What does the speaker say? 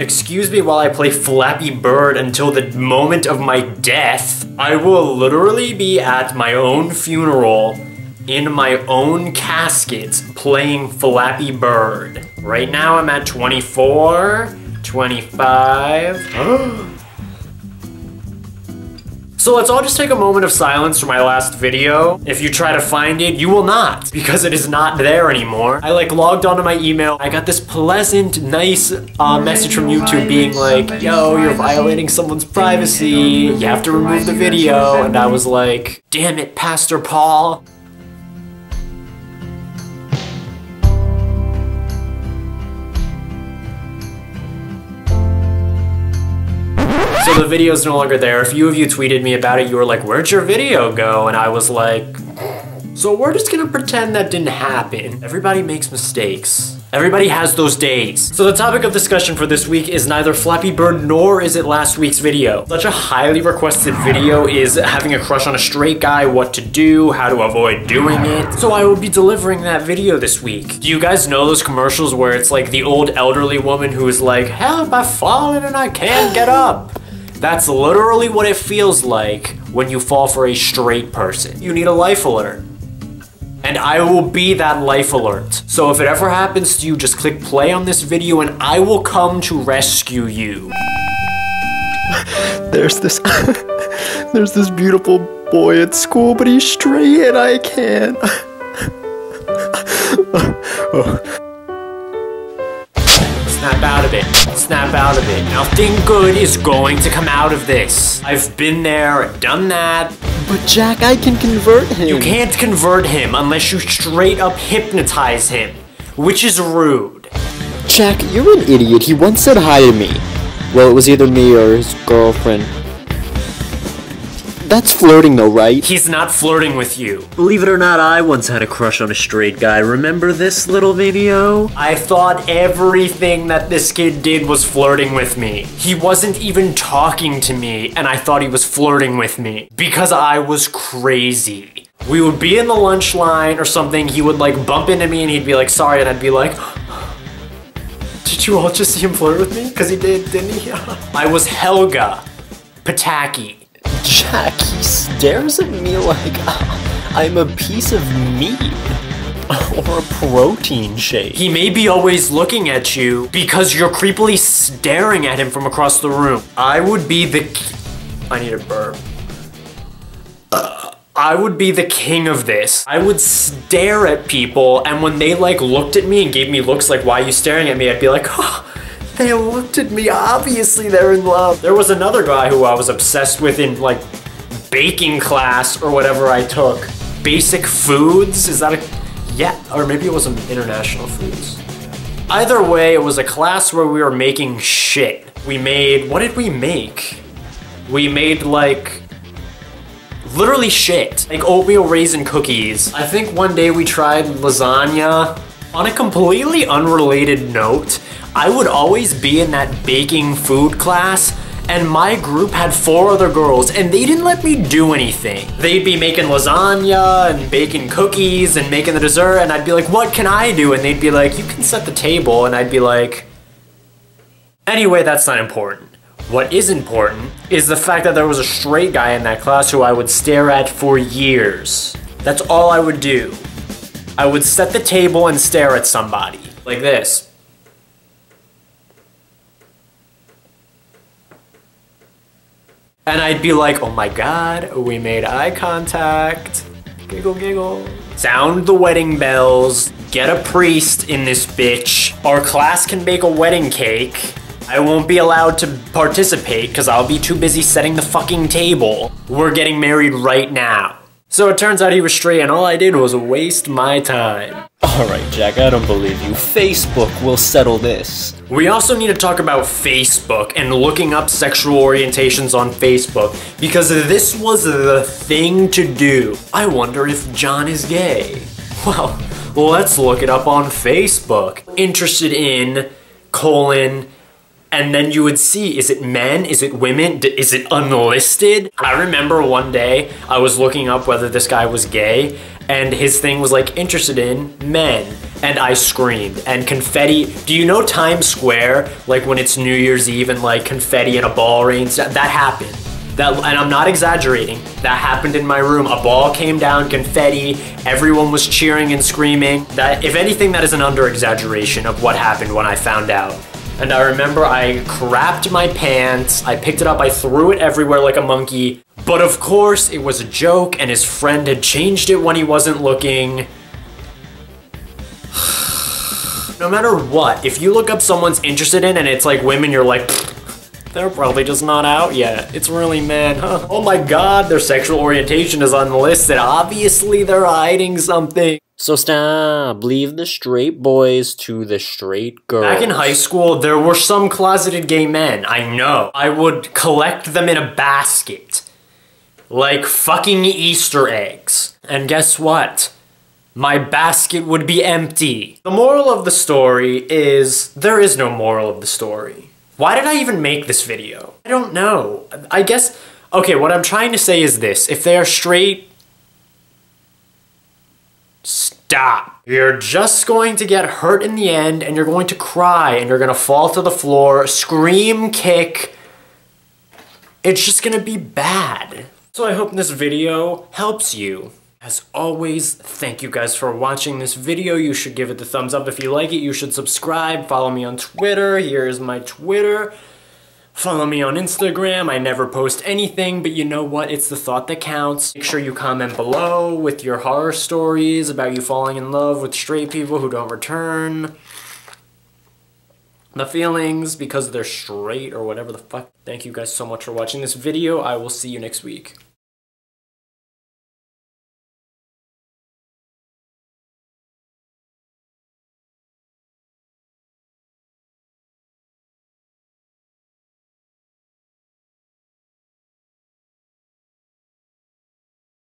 Excuse me while I play Flappy Bird until the moment of my death. I will literally be at my own funeral in my own casket playing Flappy Bird. Right now I'm at 24, 25. So let's all just take a moment of silence for my last video. If you try to find it, you will not, because it is not there anymore. I like logged onto my email. I got this pleasant, nice message from YouTube being like, yo, you're violating someone's privacy. You have to remove the video. And I was like, damn it, Pastor Paul. So the video's no longer there. A few of you tweeted me about it. You were like, where'd your video go? And I was like, so we're just gonna pretend that didn't happen. Everybody makes mistakes. Everybody has those days. So the topic of discussion for this week is neither Flappy Bird nor is it last week's video. Such a highly requested video is having a crush on a straight guy, what to do, how to avoid doing it. So I will be delivering that video this week. Do you guys know those commercials where it's like the old elderly woman who is like, help, I've fallen and I can't get up? That's literally what it feels like when you fall for a straight person. You need a life alert. And I will be that life alert. So if it ever happens to you, just click play on this video and I will come to rescue you. There's this beautiful boy at school, but he's straight and I can't. Snap out of it. Snap out of it. Nothing good is going to come out of this. I've been there, done that. But Jack, I can convert him. You can't convert him unless you straight up hypnotize him, which is rude. Jack, you're an idiot. He once said hi to me. Well, it was either me or his girlfriend. That's flirting though, right? He's not flirting with you. Believe it or not, I once had a crush on a straight guy. Remember this little video? I thought everything that this kid did was flirting with me. He wasn't even talking to me, and I thought he was flirting with me because I was crazy. We would be in the lunch line or something, he would like bump into me and he'd be like, sorry, and I'd be like, did you all just see him flirt with me? Because he did, didn't he? I was Helga Pataki. Jack, he stares at me like I'm a piece of meat or a protein shake. He may be always looking at you because you're creepily staring at him from across the room. I would be the... I need a burp. I would be the king of this. I would stare at people, and when they like looked at me and gave me looks like, why are you staring at me? I'd be like, oh, they looked at me, obviously they're in love. There was another guy who I was obsessed with in like baking class or whatever I took. Basic foods, is that a, yeah, or maybe it was an international foods. Either way, it was a class where we were making shit. We made, what did we make? We made like, literally shit. Like oatmeal raisin cookies. I think one day we tried lasagna. On a completely unrelated note, I would always be in that baking food class, and my group had 4 other girls, and they didn't let me do anything. They'd be making lasagna and baking cookies and making the dessert, and I'd be like, what can I do? And they'd be like, you can set the table, and I'd be like, anyway, that's not important. What is important is the fact that there was a straight guy in that class who I would stare at for years. That's all I would do. I would set the table and stare at somebody, like this. And I'd be like, oh my god, we made eye contact. Giggle, giggle. Sound the wedding bells. Get a priest in this bitch. Our class can bake a wedding cake. I won't be allowed to participate because I'll be too busy setting the fucking table. We're getting married right now. So it turns out he was straight and all I did was waste my time. Alright, Jack, I don't believe you. Facebook will settle this. We also need to talk about Facebook and looking up sexual orientations on Facebook because this was the thing to do. I wonder if John is gay. Well, let's look it up on Facebook. Interested in, colon, and then you would see, is it men? Is it women? Is it unlisted? I remember one day I was looking up whether this guy was gay and his thing was like interested in men. and I screamed. And confetti, do you know Times Square? Like when it's New Year's Eve and like confetti and a ball rains, that happened. And I'm not exaggerating, that happened in my room. A ball came down, confetti, everyone was cheering and screaming. That, if anything, that is an under-exaggeration of what happened when I found out. And I remember I crapped my pants, I picked it up, I threw it everywhere like a monkey. But of course, it was a joke and his friend had changed it when he wasn't looking. No matter what, if you look up someone's interested in and it's like women, you're like, they're probably just not out yet. It's really men, huh? Oh my god, their sexual orientation is unlisted. Obviously they're hiding something. So stop, leave the straight boys to the straight girls. Back in high school, there were some closeted gay men, I know. I would collect them in a basket. Like fucking Easter eggs. And guess what? My basket would be empty. The moral of the story is, there is no moral of the story. Why did I even make this video? I don't know. I guess, okay, what I'm trying to say is this. If they are straight, stop. You're just going to get hurt in the end and you're going to cry and you're gonna fall to the floor, scream, kick. It's just gonna be bad. So I hope this video helps you. As always, thank you guys for watching this video. You should give it the thumbs up if you like it. You should subscribe. Follow me on Twitter. Here's my Twitter. Follow me on Instagram. I never post anything, but you know what? It's the thought that counts. Make sure you comment below with your horror stories about you falling in love with straight people who don't return the feelings because they're straight or whatever the fuck. Thank you guys so much for watching this video. I will see you next week.